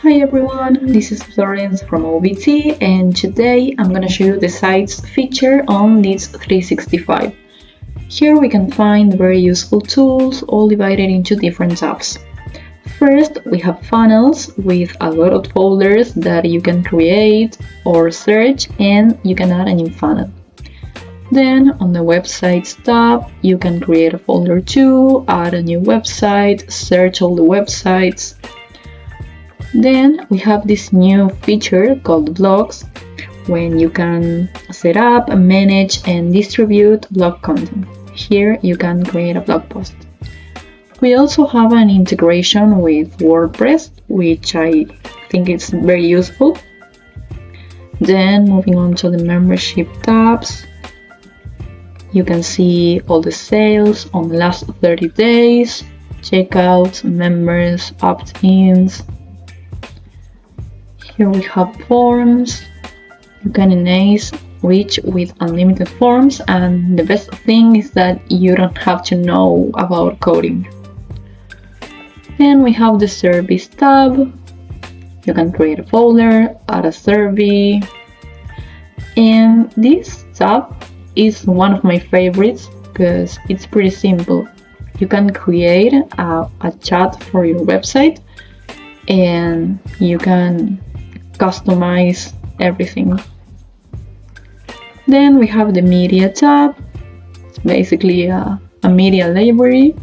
Hi everyone, this is Florence from 𝗧𝗢𝗘𝗧𝗛𝗡, and today I'm going to show you the site's feature on 𝗧𝗢𝗧𝗢𝗡. Here we can find very useful tools all divided into different tabs. First, we have funnels with a lot of folders that you can create or search, and you can add a new funnel. Then on the websites tab, you can create a folder too, add a new website, search all the websites. Then we have this new feature called blogs, when you can set up, manage, and distribute blog content. Here you can create a blog post. We also have an integration with WordPress, which I think is very useful. Then moving on to the membership tabs, you can see all the sales on the last 30 days, checkouts, members, opt-ins. Here we have forms. You can enhance reach with unlimited forms, and the best thing is that you don't have to know about coding. Then we have the service tab. You can create a folder, add a survey, and this tab is one of my favorites because it's pretty simple. You can create a chat for your website, and you can customize everything. Then we have the media tab. It's basically a media library.